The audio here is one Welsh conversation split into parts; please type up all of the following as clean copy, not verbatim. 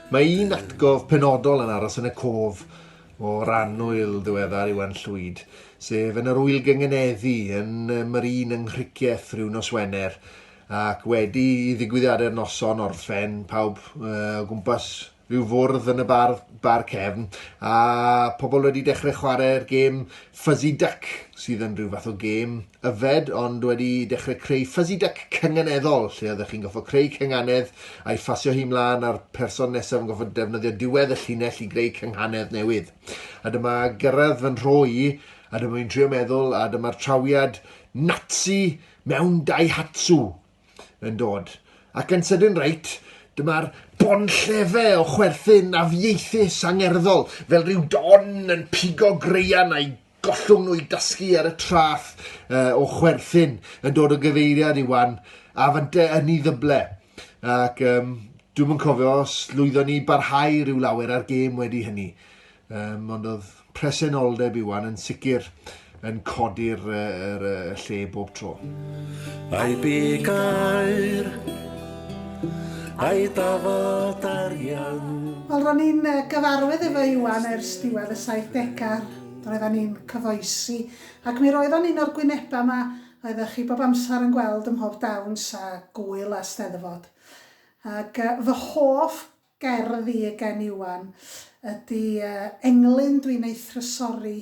Mae un atgof penodol yn aros yn y cof o'r annwyl ddiweddar Iwan Llwyd, sef yn yr wyl gyngeneddu yn Marin yng Nghricieth rhyw nos Wener, ac wedi i ddigwyddiadau'r noson orffen, pawb o gwmpas rhyw fwrdd yn y bar cefn, a pobl wedi dechrau chwarae'r gêm Fuzzy Duck, sydd yn rhyw fath o gêm yfed, ond wedi dechrau creu Fuzzy Duck cynganeddol, lle oeddech chi'n goffo creu cynganedd a'i ffasio hi mlaen a'r person nesaf yn goffo defnyddio diwedd y llinell i greu cynganedd newydd. A dyma gyrraedd fy nhroi, a dyma fi'n trio meddwl, a dyma'r trawiad Nazi mewn Daihatsu yn dod. Ac yn sydyn reit, dyma'r bonllefau o chwerthin afiaethus angerddol, fel rhyw don yn pigo greian a'i gollwng nhw i dysgu ar y trath o chwerthin yn dod o gyfeiriad Iwan, a fante yn ei ddyble. Ac dwi'n yn cofio os lwyddon ni barhau rhyw lawer ar gêm wedi hynny. Ond oedd presenoldeb Iwan yn sicr yn codi'r lle bob tro. A'i bigair, a'i dafod arian. Wel, ro'n i'n gyfarwydd efo Iwan ers diwedd y 70au. Roedden ni'n cyfoesi. Ac mi roedden ni'n o'r gwynebau yma, oeddech chi bob amser yn gweld ym mhob dawns a gwyl a steddfod. Ac fy hoff gerddi gen Iwan ydy englyn dwi'n ei thrysori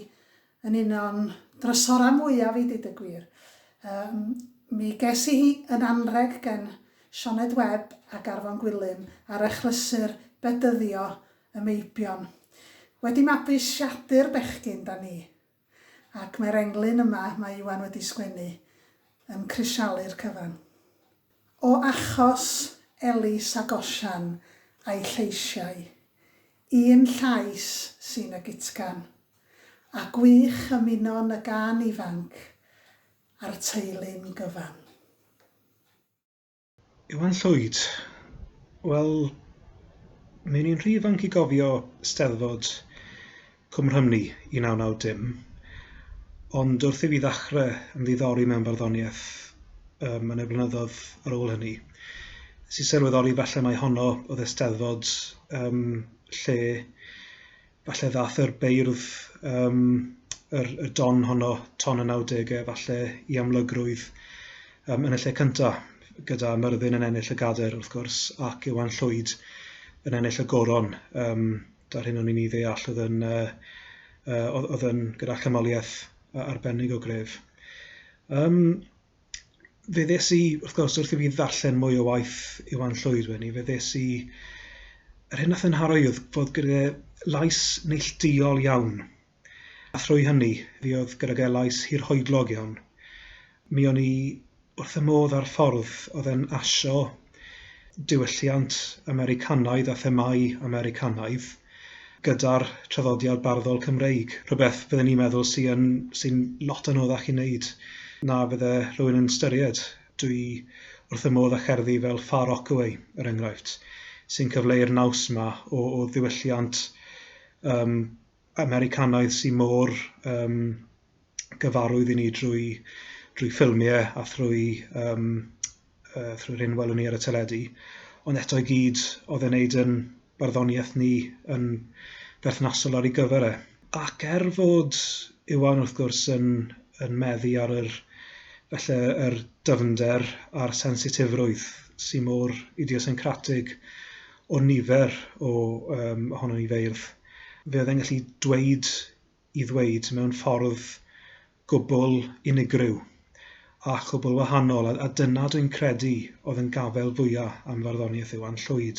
yn un o'n drysora mwyaf i ddeud y gwir. Mi ges i hi yn anreg gen Sioned Webb ac Arfon Gwilym ar achlysur bedyddio y Meibion. Wedi mabwysiadu'r bechgyn da ni, ac mae'r englyn yma mae Iwan wedi sgwennu yn crisialu'r cyfan. O achos Elis a Gosian a'i lleisiau, un llais sy'n y gitgan, a gwych ymunon y gan ifanc a'r teulu'n gyfan. Iwan Llwyd, wel, mae'n un rhy ifanc i gofio steddfod Cwm Rhymni 1990, ond wrth i fi ddechrau yn ddiddori mewn barddoniaeth yn y blynyddoedd ar ôl hynny, nes i sylweddoli falle mai honno oedd y steddfod lle falle ddath yr beirdd y don honno ton y 90au falle i amlygrwydd yn y lle cyntaf, gyda Myrddin yn ennill y gader wrth gwrs, ac Iwan Llwyd yn ennill y goron. Da'r hyn o'n i'n ei ddeall oedd yn gyda chymoliaeth arbennig o gref. Fe ddes i, wrth gwrs, wrth i fi ddarllen mwy o waith Iwan Llwyd wedi, fe ddes i, yr hyn nath yn haro i oedd fod gyda lais neilltuol iawn. A thrwy hynny, fi oedd gyda lais hirhoedlog iawn. Mi o'n i wrth y modd ar ffordd oedd yn asio diwylliant Americanaidd a themau Americanaidd gyda'r traddodiad barddol Cymreig. Rhywbeth fydden ni'n meddwl sy'n lot anoddach i wneud na fydde rhywun yn ystyried. Dwi wrth y modd â cherddi fel Far Rockaway, er enghraifft, sy'n cyfleu'r naws yma o ddiwylliant Americanaidd sy'n môr gyfarwydd i ni drwy ffilmiau a trwy'r hyn welwn ni ar y teledu, ond eto i gyd oedd yn neud yn barddoniaeth ni yn berthnasol ar ei gyfer e. Ac fod Iwan wrth gwrs yn meddu ar yr dyfnder a'r sensitifrwydd sy'n môr idiosyncratig o nifer ohono ni feirdd, fe oedd e'n gallu i ddweud mewn ffordd gwbl unigryw a chwbl wahanol, a dyna dwi'n credu oedd yn gafel fwyaf am farddoniaeth Iwan Llwyd.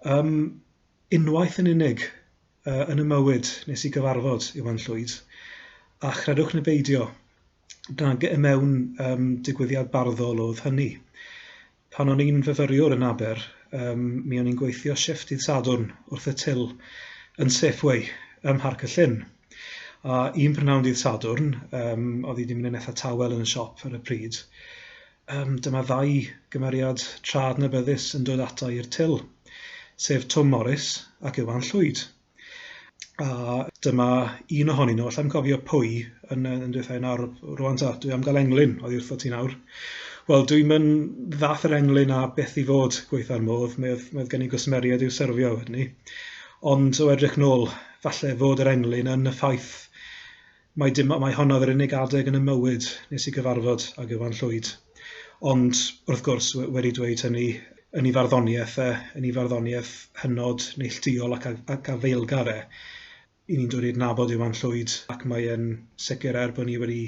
Unwaith yn unig yn y mywyd nes i gyfarfod Iwan Llwyd, a chredwch neu beidio, mewn digwyddiad barddol oedd hynny. Pan o'n i'n fyfyriwr yn Aber, mi o'n i'n gweithio shifft dydd Sadwrn wrth y til yn Safeway ym Mharc y Llyn. A un prynawn dydd Sadwrn, oedd i wedi mynd yn eitha tawel yn y siop ar y pryd, dyma ddau gymeriad trad nebyddus yn dod ata i'r til, sef Tom Morris ac Iwan Llwyd. A dyma un ohonyn nhw, allai'm cofio pwy, yn dweud nawr, rwan ta, dwi am gael englyn, oedd i wrtho ti nawr, Wel, dwi'n mynd ddath yr englyn a beth i fod gweithio'r modd. Mae oedd gen i gwsmeriad i'w serfio hynny. Ond o edrych nôl, falle fod yr englyn yn y ffaith mae hon oedd yr unig adeg yn y mywyd nes i gyfarfod ag Iwan Llwyd. Ond, wrth gwrs, wedi dweud hynny, yn ei farddoniaeth hynod neilltuol ac a feilgar e. I ni'n dod i'r nabod Iwan Llwyd ac mae'n sicr bod ni wedi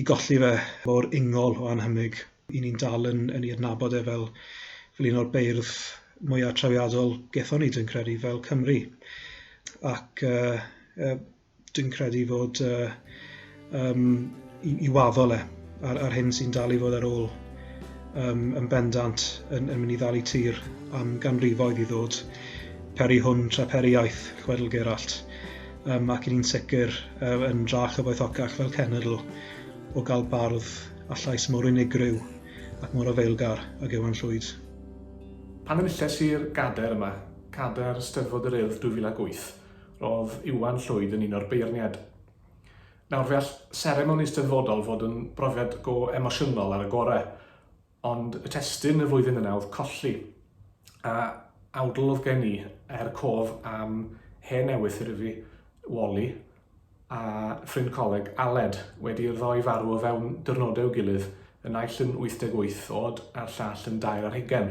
i golli fe o'r ungol o anhymig. I ni'n dal yn ei adnabod e fel un o'r beirdd mwyaf trawiadol gethon ni, dwi'n credu, fel Cymru. Ac dwi'n credu fod i waddol ar hyn sy'n dal i fod ar ôl yn bendant yn mynd i ddal i tir am ganrifoedd i ddod. Peri hwn tra peri iaith, chwedl Gerallt. Ac i ni'n sicr yn drach y boethocach fel cenedl o gael bardd a llais mor unigryw ac mor ofeilgar ag Iwan Llwyd. Pan ymilles i'r gader yma, cader Steddfod yr Urdd 2008, roedd Iwan Llwyd yn un o'r beirniad. Nawr fe all seremoni steddfodol fod yn brofiad go emosiynol ar y gorau, ond y testyn y flwyddyn yna oedd colli. A awdl oedd gen i cof am hen newydd iddo fi, Wally, a ffrind coleg Aled wedi'r ddoi farw o fewn dyrnodau o gilydd, y naill yn 88 oed a'r llall yn 2 ar 20.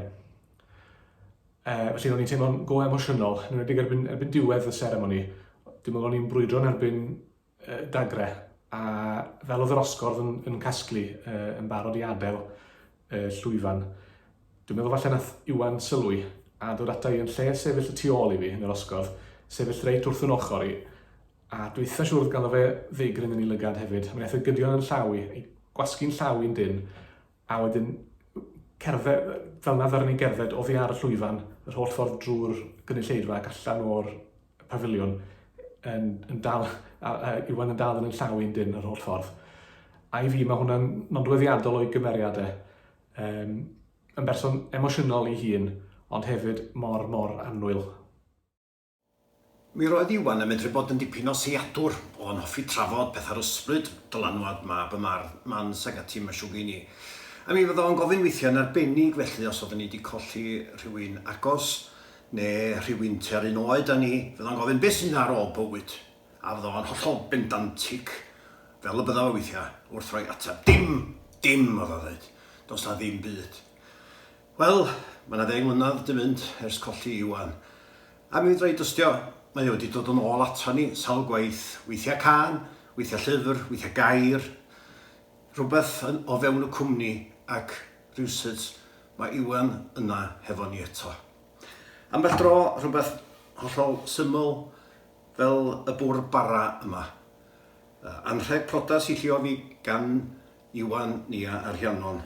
Felly o'n i'n teimlo'n go emosiynol, yn wedi erbyn diwedd y seremoni. Dwi'n meddwl o'n i'n brwydro'n erbyn dagre, a fel oedd yr osgordd yn casglu yn barod i adael llwyfan. Dwi'n meddwl falle nath Iwan sylwi a dod ata i yn lle sefyll y tu ôl i fi yn yr osgordd, sefyll reit wrth yn ochr i, a dwi'n eitha siŵr ganddo fe ddeigrin yn ei lygad hefyd. Mae'n eitha gydion yn llaw i, gwasgu'n llaw i'n dyn, a wedyn cerdded, fel na ddaran ni gerdded oddi ar y llwyfan, yr holl ffordd drwy'r gynulleidfa ac allan o'r pafiliwn, Iwan yn dal yn llaw i'n dyn yr holl ffordd. A i fi mae hwnna'n nodweddiadol o'i gymeriadau. Yn berson emosiynol i hun, ond hefyd mor annwyl. Mi roedd Iwan yn medru bod yn dipyn o seiadwr o'n hoffi trafod pethau'r ysbryd, dylanwad mab y man sag ati mae siw gen i. A mi fydda o'n gofyn weithiau'n arbennig felly os oedden ni wedi colli rhywun agos neu rhywun tua'r un oed â ni, fydda o'n gofyn beth sy'n ar ôl bywyd. A fydda o'n hollol bendantig fel y bydda o weithiau wrth roi ateb. Dim oedd o ddweud. Does na ddim byd. Wel, mae na 10 mlynedd di mynd ers colli Iwan. A mi ddweud ystio, mae wedi dod yn ôl ato ni sawl gwaith, weithiau can, weithiau llyfr, weithiau gair, rhywbeth o fewn y cwmni ac rhywsyd mae Iwan yna hefo ni eto. Ambell dro rhywbeth hollol syml fel y bwr bara yma. Anrheg prodas i llio fi gan Iwan Nia ar Rhiannon.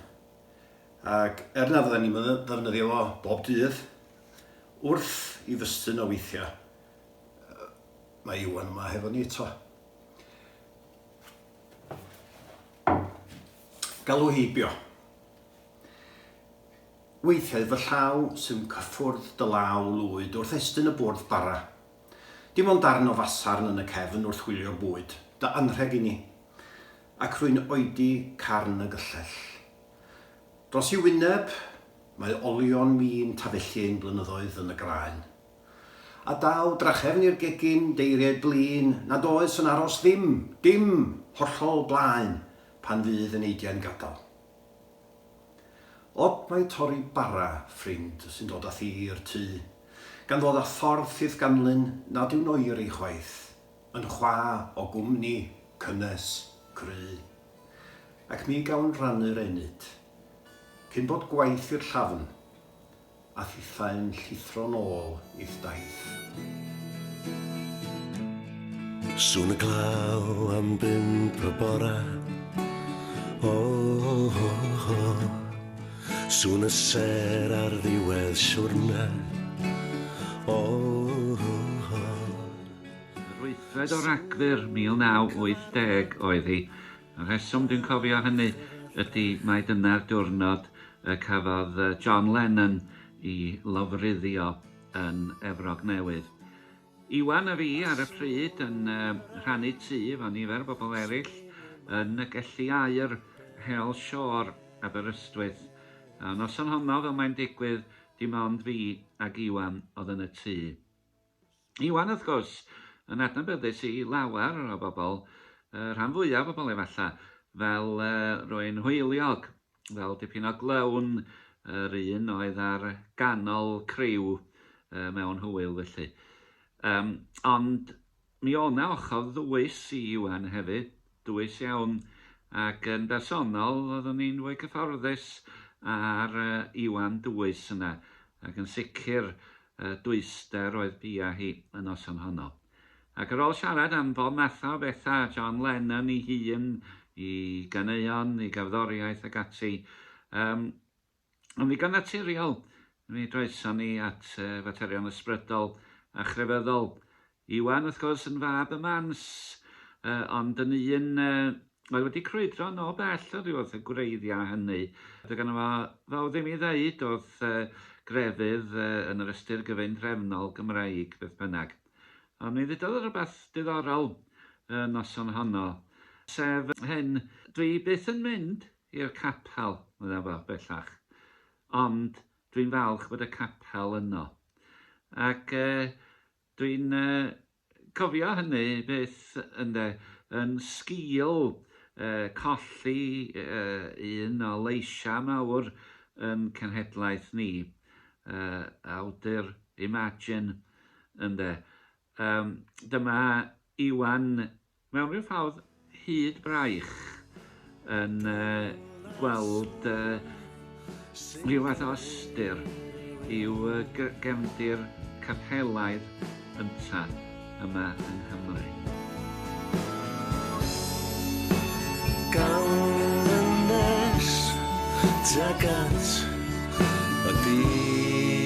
Ac na fydden ni'n ddefnyddio fo bob dydd, wrth i fystyn o weithiau, mae Iwan yma hefo ni eto. Galw heibio. Weithiau fy llaw sy'n cyffwrdd dy law lwyd wrth estyn y bwrdd bara. Dim ond darn o fasarn yn y cefn wrth chwilio bwyd, dy anrheg i ni, ac rwy'n oedi carn y gyllell. Dros i wyneb, mae olion mi'n tafellu ein blynyddoedd yn y graen. A daw drachefn i'r gegin deiriau blin, nad oes yn aros dim hollol blaen pan fydd yn eidiau'n gadael. Od mae torri bara ffrind sy'n dod â thi i'r tŷ, gan ddod â ffordd sydd ganlyn nad yw'n oer ei chwaith, yn chwa o gwmni, cynnes, cry. Ac mi gawn rannu'r enid, cyn bod gwaith i'r llafn, a thithau'n llithro nôl i'th daith. Sŵn y glaw am 5 y bora, sŵn y ser ar ddiwedd siwrna, Yr 8 o Ragfyr 1980 oedd hi. Y rheswm dwi'n cofio hynny ydy mae dyna'r diwrnod y cafodd John Lennon i lofruddio yn Efrog Newydd. Iwan a fi ar y pryd yn rhannu tŷ efo nifer o bobl eraill yn y gellu aur Hel Shore Aberystwyth. A noson honno, fel mae'n digwydd, dim ond fi ac Iwan oedd yn y tŷ. Iwan, wrth gwrs, yn adnabyddus i lawer o bobl, rhan fwyaf o bobl efalla, fel rwy'n hwyliog, fel dipyn o glown, yr un oedd ar ganol criw mewn hwyl felly. Ond mi o'na ochr ddwys i Iwan hefyd, dwys iawn, ac yn bersonol oeddwn ni'n fwy cyfforddus ar Iwan dwys yna, ac yn sicr dwyster oedd bia hi yn noson honno. Ac ar ôl siarad am bob math o bethau, John Lennon i hun, i ganeuon, i gafddoriaeth ac ati, ond ddigon naturiol, mi droeson ni at faterion ysbrydol a chrefyddol. Iwan, wrth gwrs, yn fab y mans, ond yn un oedd wedi crwydro no bell o ddiwedd y gwreiddiau hynny. Doedd gynno fo ddim i ddeud oedd grefydd yn yr ystyr gyfeindrefnol Gymraeg, beth bynnag. Ond mi ddudodd rhywbeth diddorol noson honno, sef hyn, dwi byth yn mynd i'r capel, medda fo, bellach, ond dwi'n falch bod y capel yno. Ac dwi'n cofio hynny beth yn sgil colli un o leisia mawr yn cenhedlaeth ni, awdur Imagine, dyma Iwan mewn rhyw ffordd hyd braich yn gweld rhyw fath o ystyr i'w gefndir capelaidd ynta yma yng Nghymru. Gawn yn nes tuag at y byd.